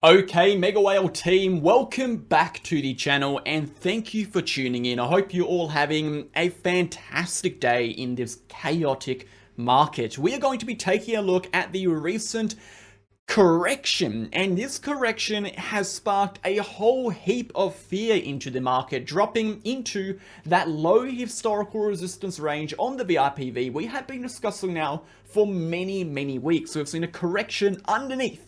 Okay, MegaWhale team, welcome back to the channel and thank you for tuning in. I hope you're all having a fantastic day in this chaotic market. We are going to be taking a look at the recent correction, and this correction has sparked a whole heap of fear into the market, dropping into that low historical resistance range on the VIPV we have been discussing now for many weeks. We've seen a correction underneath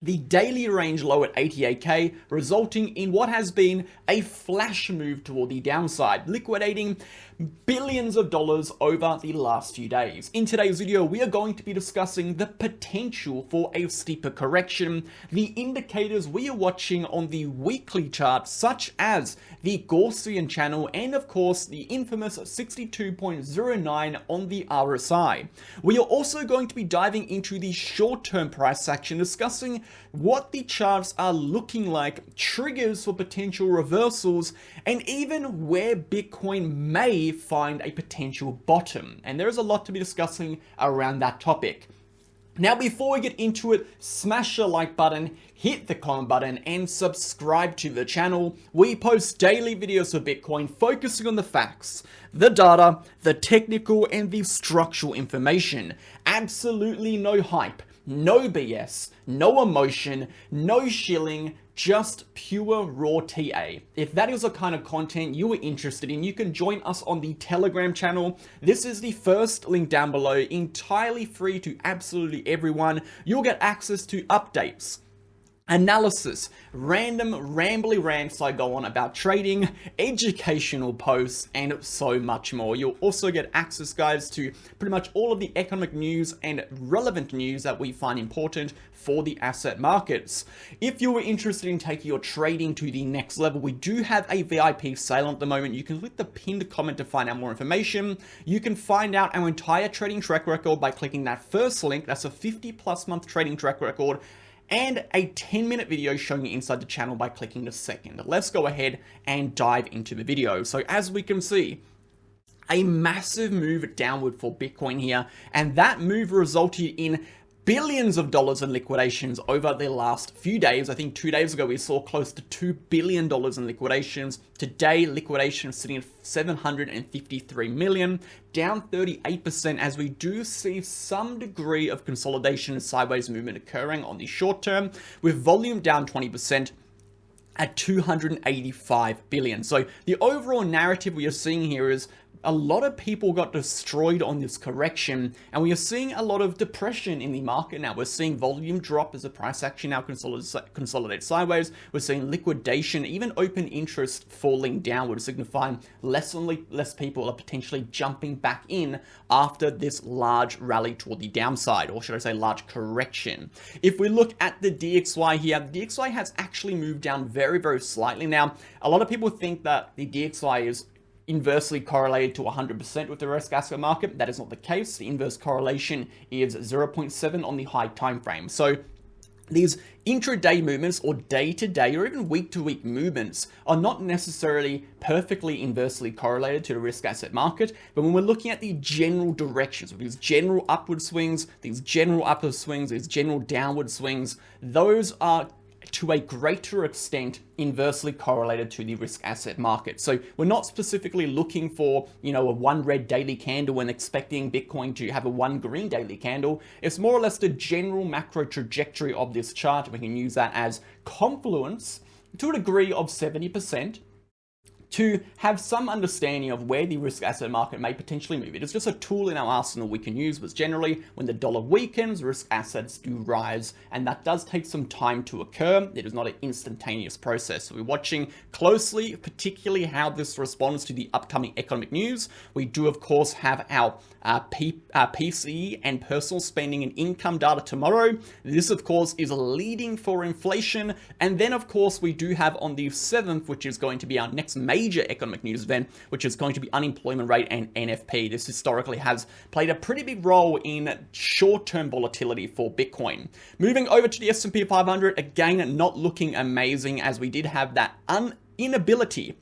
the daily range low at 88k, resulting in what has been a flash move toward the downside, liquidating billions of dollars over the last few days. In today's video, we are going to be discussing the potential for a steeper correction, the indicators we are watching on the weekly chart, such as the Gaussian channel, and of course the infamous 62.09 on the RSI. We are also going to be diving into the short-term price action, discussing what the charts are looking like, triggers for potential reversals, and even where Bitcoin may find a potential bottom. And there is a lot to be discussing around that topic. Now, before we get into it, smash the like button, hit the comment button, and subscribe to the channel. We post daily videos for Bitcoin focusing on the facts, the data, the technical, and the structural information. Absolutely no hype, no BS, no emotion, no shilling, just pure raw TA. If that is the kind of content you are interested in, you can join us on the Telegram channel. This is the first link down below, entirely free to absolutely everyone. You'll get access to updates, analysis, random rambly rants I go on about trading, educational posts, and so much more. You'll also get access, guys, to pretty much all of the economic news and relevant news that we find important for the asset markets. If you were interested in taking your trading to the next level, we do have a VIP sale at the moment. You can click the pinned comment to find out more information. You can find out our entire trading track record by clicking that first link. That's a 50+ month trading track record, and a 10-minute video showing you inside the channel by clicking the second. Let's go ahead and dive into the video. So as we can see, a massive move downward for Bitcoin here, and that move resulted in billions of dollars in liquidations over the last few days. I think 2 days ago we saw close to $2 billion in liquidations. Today, liquidation is sitting at 753 million, down 38%, as we do see some degree of consolidation and sideways movement occurring on the short term, with volume down 20% at 285 billion. So the overall narrative we are seeing here is a lot of people got destroyed on this correction, and we are seeing a lot of depression in the market now. We're seeing volume drop as the price action now consolidates sideways. We're seeing liquidation, even open interest falling downward, signifying less people are potentially jumping back in after this large rally toward the downside, or should I say large correction. If we look at the DXY here, the DXY has actually moved down very slightly. Now, a lot of people think that the DXY is inversely correlated to 100% with the risk asset market. That is not the case. The inverse correlation is 0.7 on the high time frame. So these intraday movements, or day-to-day, or even week-to-week movements, are not necessarily perfectly inversely correlated to the risk asset market. But when we're looking at the general directions, these general upward swings, these general upward swings, these general downward swings, those are to a greater extent inversely correlated to the risk asset market. So we're not specifically looking for, a one red daily candle and expecting Bitcoin to have a one green daily candle. It's more or less the general macro trajectory of this chart. We can use that as confluence to a degree of 70%. To have some understanding of where the risk asset market may potentially move. It is just a tool in our arsenal we can use, but generally when the dollar weakens, risk assets do rise, and that does take some time to occur. It is not an instantaneous process. So we're watching closely, particularly how this responds to the upcoming economic news. We do, of course, have our PCE and personal spending and income data tomorrow. This, of course, is leading for inflation. And then, of course, we do have on the 7th, which is going to be our next major economic news event, which is going to be unemployment rate and NFP. This historically has played a pretty big role in short-term volatility for Bitcoin. Moving over to the S&P 500, again, not looking amazing, as we did have that inability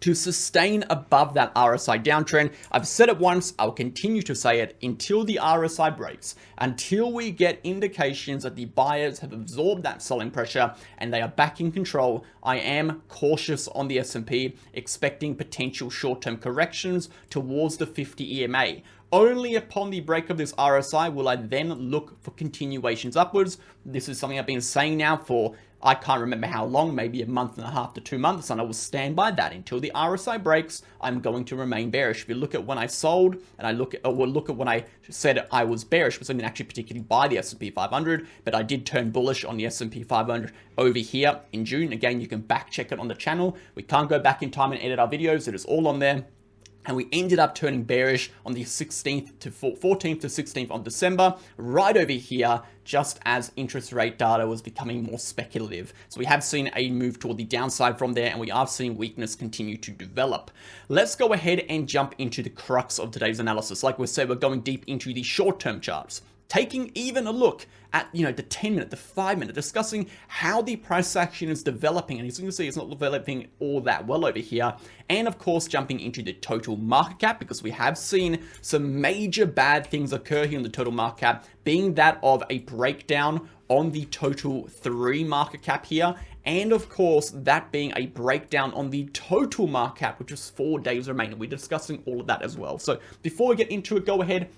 to sustain above that RSI downtrend. I've said it once, I'll continue to say it until the RSI breaks, until we get indications that the buyers have absorbed that selling pressure and they are back in control. I am cautious on the S&P, expecting potential short-term corrections towards the 50 EMA. Only upon the break of this RSI will I then look for continuations upwards. This is something I've been saying now for I can't remember how long, maybe a month and a half to 2 months, and I will stand by that until the RSI breaks. I'm going to remain bearish. If you look at when I look at when I said I was bearish, because I didn't actually particularly buy the S&P 500, but I did turn bullish on the S&P 500 over here in June. Again, you can back check it on the channel. We can't go back in time and edit our videos. It is all on there. And we ended up turning bearish on the 14th to 16th of December, right over here, just as interest rate data was becoming more speculative. So we have seen a move toward the downside from there, and we are seeing weakness continue to develop. Let's go ahead and jump into the crux of today's analysis. Like we said, we're going deep into the short-term charts, taking even a look at, the 10-minute, the 5-minute, discussing how the price action is developing. And as you can see, it's not developing all that well over here. And of course, jumping into the total market cap, because we have seen some major bad things occur here in the total market cap, being that of a breakdown on the total 3 market cap here. And of course, that being a breakdown on the total market cap, which is 4 days remaining. We're discussing all of that as well. So before we get into it, go ahead,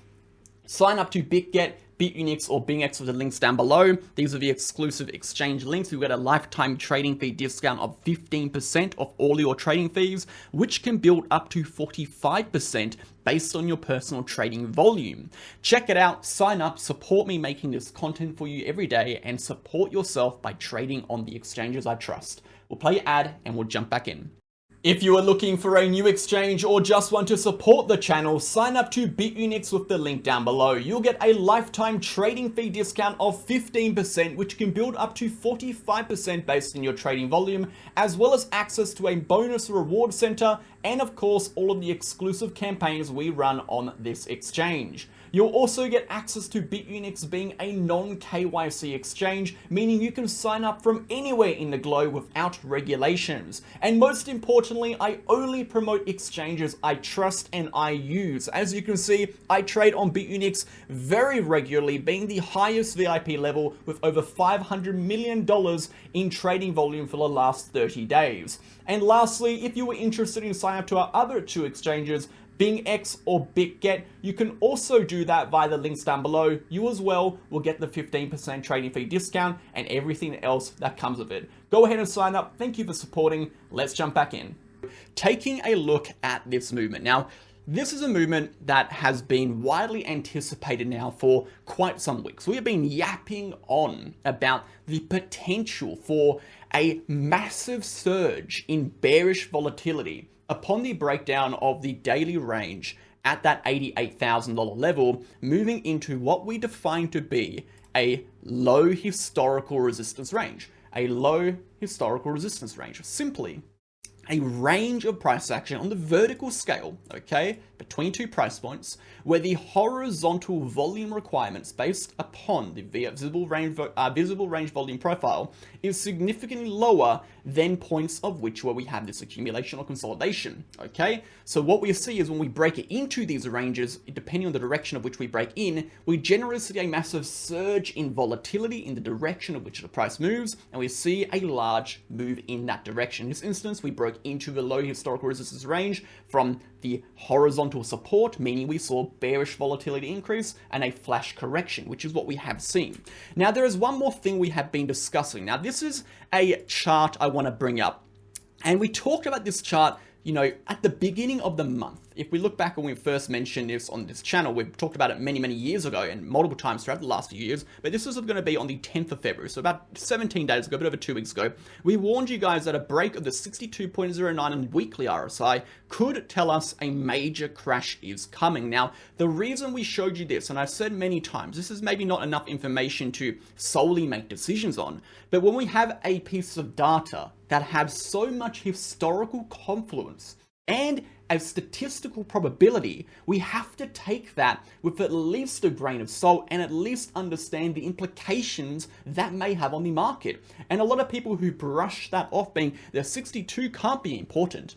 sign up to BitGet, BitUnix, or BingX with the links down below. These are the exclusive exchange links. We've got a lifetime trading fee discount of 15% off all your trading fees, which can build up to 45% based on your personal trading volume. Check it out, sign up, support me making this content for you every day, and support yourself by trading on the exchanges I trust. We'll play an ad and we'll jump back in. If you are looking for a new exchange or just want to support the channel, sign up to BitUnix with the link down below. You'll get a lifetime trading fee discount of 15%, which can build up to 45% based on your trading volume, as well as access to a bonus reward center, and of course, all of the exclusive campaigns we run on this exchange. You'll also get access to BitUnix being a non-KYC exchange, meaning you can sign up from anywhere in the globe without regulations. And most importantly, I only promote exchanges I trust and I use. As you can see, I trade on BitUnix very regularly, being the highest VIP level with over $500 million in trading volume for the last 30 days. And lastly, if you were interested in signing up to our other 2 exchanges, BingX or BitGet, you can also do that via the links down below. You as well will get the 15% trading fee discount and everything else that comes with it. Go ahead and sign up. Thank you for supporting. Let's jump back in. Taking a look at this movement. Now, this is a movement that has been widely anticipated now for quite some weeks. We have been yapping on about the potential for a massive surge in bearish volatility upon the breakdown of the daily range at that $88,000 level, moving into what we define to be a low historical resistance range. A low historical resistance range. Simply a range of price action on the vertical scale, okay, between 2 price points, where the horizontal volume requirements based upon the visible range volume profile is significantly lower than points of which where we have this accumulation or consolidation, okay? So what we see is when we break it into these ranges, depending on the direction of which we break in, we generally see a massive surge in volatility in the direction of which the price moves, and we see a large move in that direction. In this instance, we broke into the low historical resistance range from the horizontal support, meaning we saw bearish volatility increase and a flash correction, which is what we have seen. Now, there is one more thing we have been discussing. Now, this is a chart I want to bring up. And we talked about this chart, at the beginning of the month. If we look back when we first mentioned this on this channel, we've talked about it many, many years ago and multiple times throughout the last few years, but this is going to be on the 10th of February, so about 17 days ago, a bit over 2 weeks ago. We warned you guys that a break of the 62.09 on weekly RSI could tell us a major crash is coming. Now, the reason we showed you this, and I've said many times, this is maybe not enough information to solely make decisions on, but when we have a piece of data that has so much historical confluence and a statistical probability, we have to take that with at least a grain of salt and at least understand the implications that may have on the market. And a lot of people who brush that off being the 62 can't be important.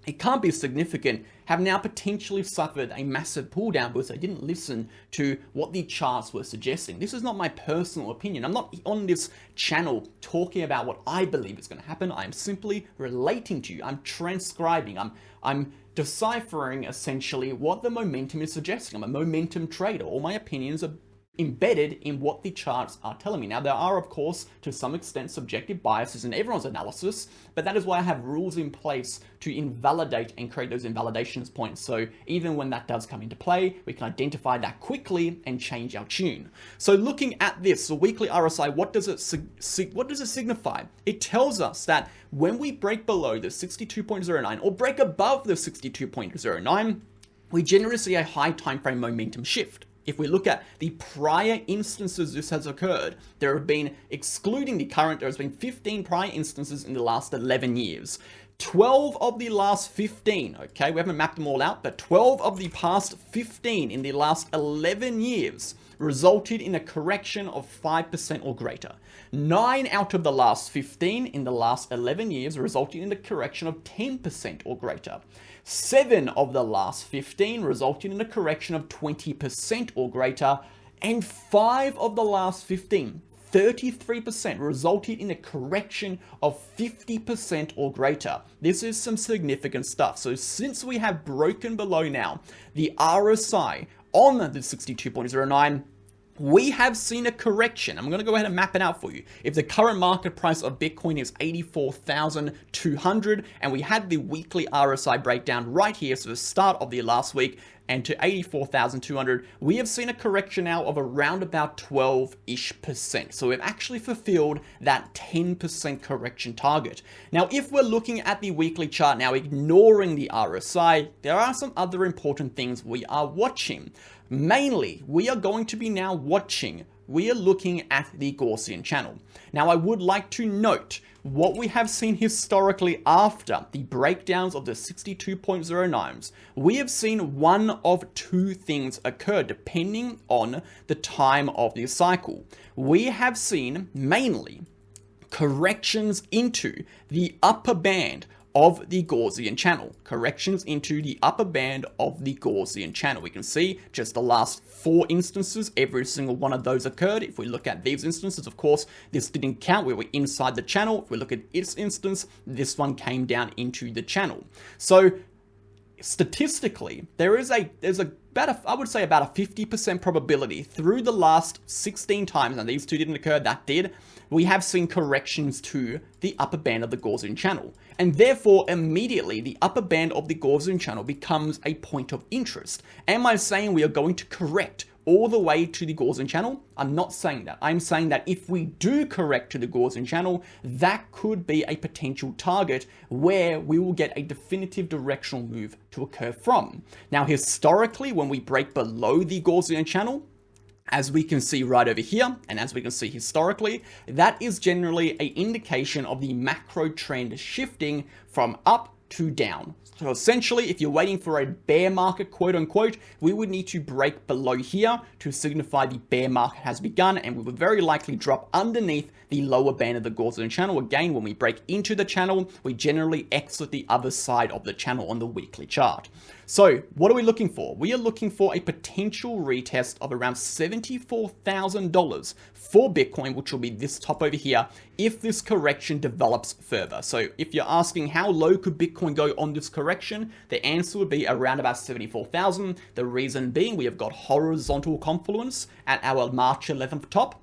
it can't be significant, have now potentially suffered a massive pull down because they didn't listen to what the charts were suggesting. This is not my personal opinion. I'm not on this channel talking about what I believe is going to happen. I'm simply relating to you. I'm transcribing. I'm deciphering essentially what the momentum is suggesting. I'm a momentum trader. All my opinions are embedded in what the charts are telling me. Now, there are, of course, to some extent, subjective biases in everyone's analysis, but that is why I have rules in place to invalidate and create those invalidations points. So even when that does come into play, we can identify that quickly and change our tune. So looking at this, the weekly RSI, what does it signify? It tells us that when we break below the 62.09 or break above the 62.09, we generally see a high time frame momentum shift. If we look at the prior instances this has occurred, there have been, excluding the current, there's been 15 prior instances in the last 11 years. 12 of the last 15, okay, we haven't mapped them all out, but 12 of the past 15 in the last 11 years resulted in a correction of 5% or greater. 9 out of the last 15 in the last 11 years resulted in a correction of 10% or greater. 7 of the last 15 resulted in a correction of 20% or greater, and 5 of the last 15, 33%, resulted in a correction of 50% or greater. This is some significant stuff. So since we have broken below now the RSI on the 62.09, we have seen a correction. I'm going to go ahead and map it out for you. If the current market price of Bitcoin is 84,200 and we had the weekly RSI breakdown right here, so the start of the last week, and to 84,200, we have seen a correction now of around about 12-ish%. So we've actually fulfilled that 10% correction target. Now, if we're looking at the weekly chart now, ignoring the RSI, there are some other important things we are watching. Mainly, we are going to be now we are looking at the Gaussian channel. Now, I would like to note what we have seen historically after the breakdowns of the 62.09s. We have seen one of two things occur depending on the time of the cycle. We have seen mainly corrections into the upper band of the Gaussian channel. Corrections into the upper band of the Gaussian channel. We can see just the last 4 instances, every single one of those occurred. If we look at these instances, of course, this didn't count. We were inside the channel. If we look at its instance, this one came down into the channel. So statistically, there's about I would say about a 50% probability through the last 16 times, and these two didn't occur, that did, we have seen corrections to the upper band of the Gaussian channel. And therefore, immediately, the upper band of the Gaussian channel becomes a point of interest. Am I saying we are going to correct all the way to the Gaussian channel? I'm not saying that. I'm saying that if we do correct to the Gaussian channel, that could be a potential target where we will get a definitive directional move to occur from. Now, historically, when we break below the Gaussian channel, as we can see right over here, and as we can see historically, that is generally an indication of the macro trend shifting from up to down. So essentially, if you're waiting for a bear market, quote unquote, we would need to break below here to signify the bear market has begun, and we would very likely drop underneath the lower band of the Gaussian channel. Again, when we break into the channel, we generally exit the other side of the channel on the weekly chart. So what are we looking for? We are looking for a potential retest of around $74,000 for Bitcoin, which will be this top over here, if this correction develops further. So if you're asking how low could Bitcoin go on this correction, the answer would be around about 74,000. The reason being we have got horizontal confluence at our March 11th top.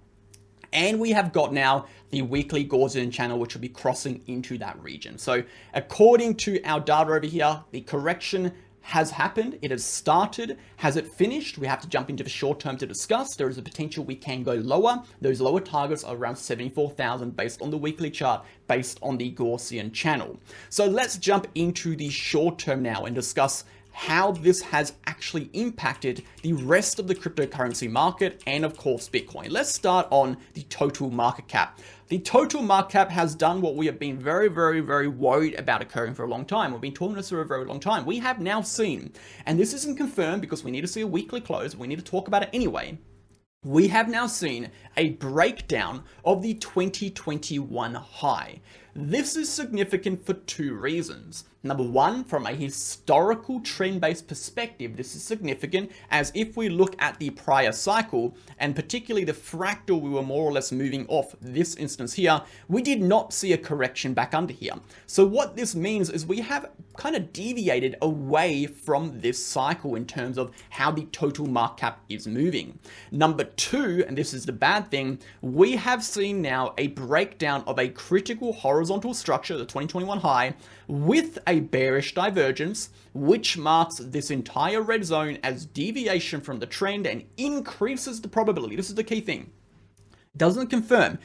And we have got now the weekly Gaussian channel, which will be crossing into that region. So according to our data over here, the correction has happened. It has started. Has it finished? We have to jump into the short term to discuss. There is a potential we can go lower. Those lower targets are around 74,000 based on the weekly chart, based on the Gaussian channel. So let's jump into the short term now and discuss how this has actually impacted the rest of the cryptocurrency market and, of course, Bitcoin. Let's start on the total market cap. The total market cap has done what we have been very, very, very worried about occurring for a long time. We've been talking this for a very long time. We have now seen, and this isn't confirmed because we need to see a weekly close, we need to talk about it anyway. We have now seen a breakdown of the 2021 high. This is significant for two reasons. Number one, from a historical trend-based perspective, this is significant, as if we look at the prior cycle, and particularly the fractal we were more or less moving off this instance here, we did not see a correction back under here. So what this means is we have kind of deviated away from this cycle in terms of how the total market cap is moving. Number two, and this is the bad thing, we have seen now a breakdown of a critical horizontal structure, the 2021 high, with a bearish divergence, which marks this entire red zone as deviation from the trend and increases the probability. This is the key thing. Doesn't confirm.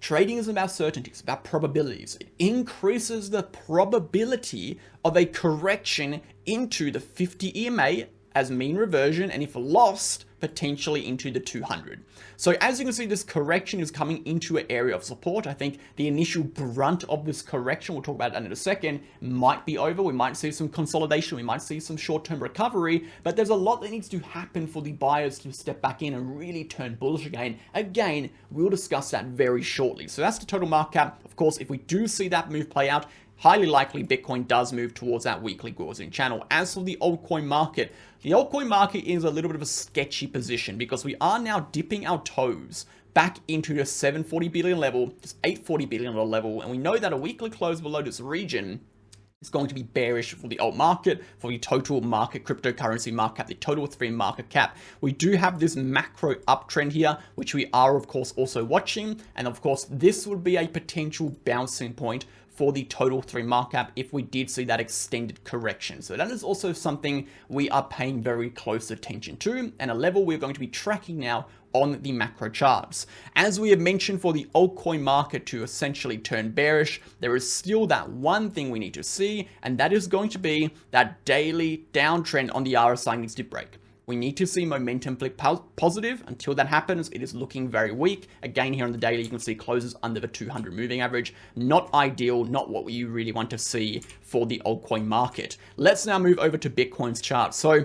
Trading isn't about certainty, it's about probabilities. It increases the probability of a correction into the 50 EMA as mean reversion, and if lost, potentially into the 200. So as you can see, this correction is coming into an area of support. I think the initial brunt of this correction, we'll talk about that in a second, might be over. We might see some consolidation, we might see some short-term recovery, but there's a lot that needs to happen for the buyers to step back in and really turn bullish again. Again, we'll discuss that very shortly. So that's the total market cap. Of course, if we do see that move play out, highly likely Bitcoin does move towards that weekly Gaussian channel. As for the altcoin market, the altcoin market is a little bit of a sketchy position because we are now dipping our toes back into the 740 billion level, this 840 billion level, and we know that a weekly close below this region is going to be bearish for the alt market, for the total market cryptocurrency market cap, the total 3 market cap. We do have this macro uptrend here, which we are of course also watching, and of course this would be a potential bouncing point for the total 3 market cap if we did see that extended correction. So that is also something we are paying very close attention to, and a level we're going to be tracking now on the macro charts. As we have mentioned, for the altcoin market to essentially turn bearish, there is still that one thing we need to see, and that is going to be that daily downtrend on the RSI needs to break. We need to see momentum flip positive. Until that happens, it is looking very weak. Again, here on the daily, you can see closes under the 200 moving average. Not ideal, not what you really want to see for the altcoin market. Let's now move over to Bitcoin's chart. So,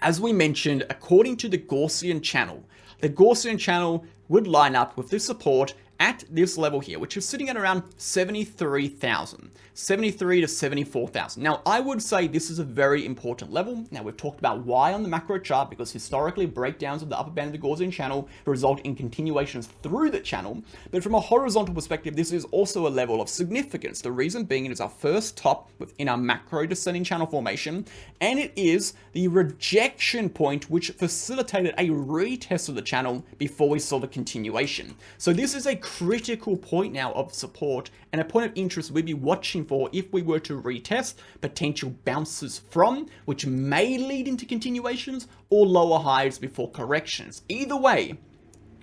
as we mentioned, according to the Gaussian channel would line up with this support at this level here, which is sitting at around 73,000, 73 to 74,000. Now, I would say this is a very important level. Now, we've talked about why on the macro chart, because historically breakdowns of the upper band of the Gaussian channel result in continuations through the channel. But from a horizontal perspective, this is also a level of significance. The reason being it is our first top within our macro descending channel formation, and it is the rejection point which facilitated a retest of the channel before we saw the continuation. So this is a critical point now of support and a point of interest we'd be watching for if we were to retest potential bounces from, which may lead into continuations or lower highs before corrections. Either way,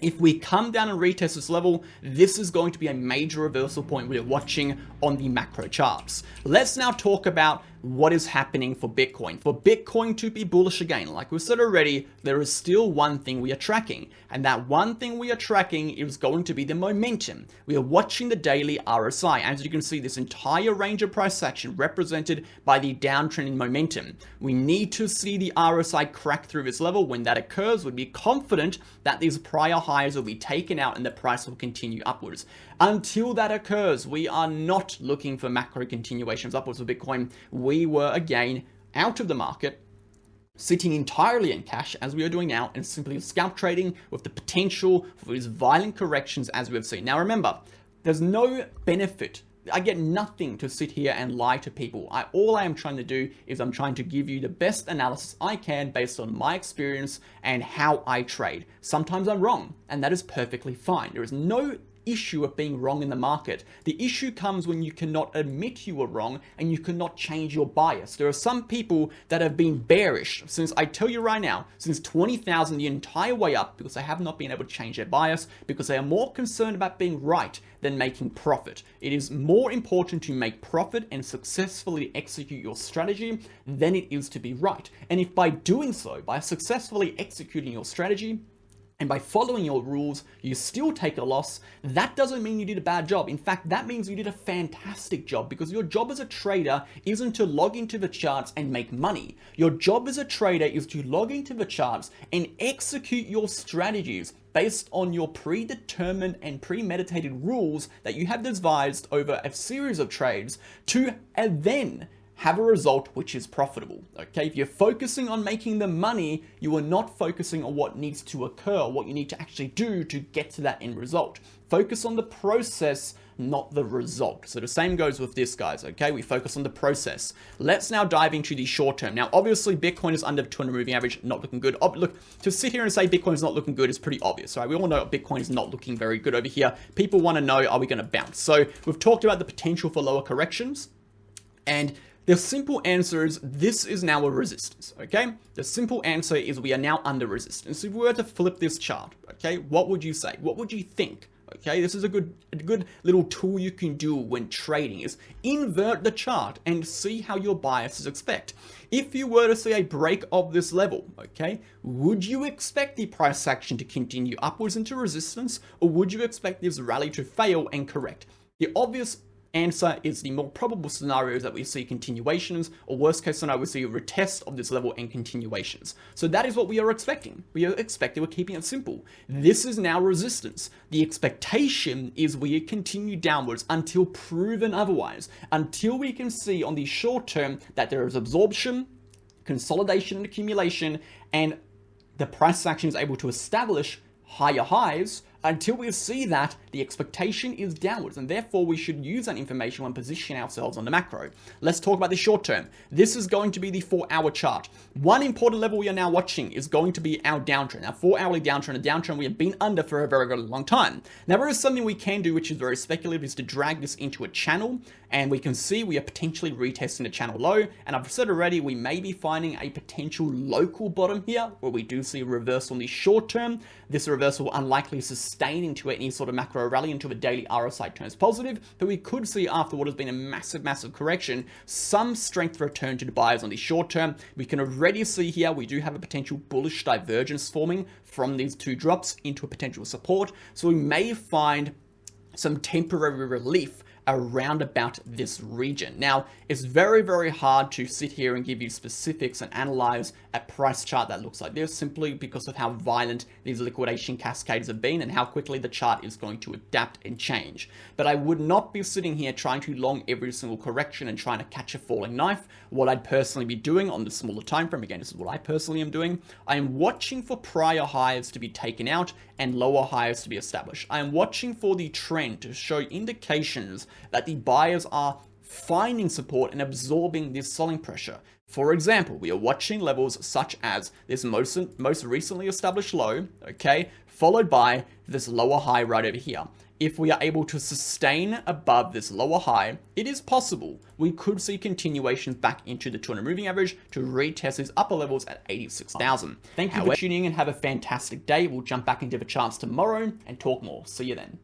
if we come down and retest this level, this is going to be a major reversal point we're watching on the macro charts. Let's now talk about what is happening for Bitcoin. For Bitcoin to be bullish again, like we said already, there is still one thing we are tracking, and that one thing we are tracking is going to be the momentum. We are watching the daily RSI. As you can see, this entire range of price action represented by the downtrend in momentum. We need to see the RSI crack through this level. When that occurs, we'd be confident that these prior highs will be taken out and the price will continue upwards. Until that occurs, we are not looking for macro continuations upwards of Bitcoin. We were again out of the market, sitting entirely in cash as we are doing now, and simply scalp trading with the potential for these violent corrections as we've seen. Now remember, there's no benefit. I get nothing to sit here and lie to people. All I am trying to do is I'm trying to give you the best analysis I can based on my experience and how I trade. Sometimes I'm wrong, and that is perfectly fine. There is no issue of being wrong in the market. The issue comes when you cannot admit you were wrong and you cannot change your bias. There are some people that have been bearish since, I tell you right now, since 20,000 the entire way up, because they have not been able to change their bias, because they are more concerned about being right than making profit. It is more important to make profit and successfully execute your strategy than it is to be right. And if by doing so, by successfully executing your strategy, and by following your rules, you still take a loss, that doesn't mean you did a bad job. In fact, that means you did a fantastic job, because your job as a trader isn't to log into the charts and make money. Your job as a trader is to log into the charts and execute your strategies based on your predetermined and premeditated rules that you have devised over a series of trades to then have a result which is profitable. Okay, if you're focusing on making the money, you are not focusing on what needs to occur, what you need to actually do to get to that end result. Focus on the process, not the result. So the same goes with this, guys. Okay, we focus on the process. Let's now dive into the short term. Now, obviously, Bitcoin is under the 200 moving average, not looking good. Look, to sit here and say Bitcoin is not looking good is pretty obvious, right? We all know Bitcoin is not looking very good over here. People want to know, are we going to bounce? So we've talked about the potential for lower corrections, and the simple answer is this is now a resistance, okay? The simple answer is we are now under resistance. If we were to flip this chart, okay, what would you say? What would you think? Okay, this is a good little tool you can do when trading, is invert the chart and see how your biases expect. If you were to see a break of this level, okay, would you expect the price action to continue upwards into resistance, or would you expect this rally to fail and correct? The obvious answer is the more probable scenarios that we see continuations, or worst case scenario, we see a retest of this level and continuations. So that is what we are expecting. We're keeping it simple. This is now resistance. The expectation is we continue downwards until proven otherwise, until we can see on the short term that there is absorption, consolidation and accumulation, and the price action is able to establish higher highs. Until we see that, the expectation is downwards, and therefore we should use that information when positioning ourselves on the macro. Let's talk about the short term. This is going to be the 4-hour chart. One important level we are now watching is going to be our downtrend, our 4-hourly downtrend, a downtrend we have been under for a very, very long time. Now, there is something we can do which is very speculative, is to drag this into a channel, and we can see we are potentially retesting the channel low, and I've said already, we may be finding a potential local bottom here, where we do see a reversal in the short term. This reversal will unlikely sustain into any sort of macro rally until the daily RSI turns positive, but we could see, after what has been a massive correction, some strength return to the buyers on the short term. We can already see here we do have a potential bullish divergence forming from these two drops into a potential support, so we may find some temporary relief around about this region. Now, it's very, very hard to sit here and give you specifics and analyze a price chart that looks like this, simply because of how violent these liquidation cascades have been and how quickly the chart is going to adapt and change. But I would not be sitting here trying to long every single correction and trying to catch a falling knife. What I'd personally be doing on the smaller time frame, again, this is what I personally am doing, I am watching for prior highs to be taken out and lower highs to be established. I am watching for the trend to show indications that the buyers are finding support and absorbing this selling pressure. For example, we are watching levels such as this most recently established low, okay, followed by this lower high right over here. If we are able to sustain above this lower high, it is possible we could see continuations back into the 200 moving average to retest these upper levels at 86,000. Thank you for tuning in and have a fantastic day. We'll jump back into the charts tomorrow and talk more. See you then.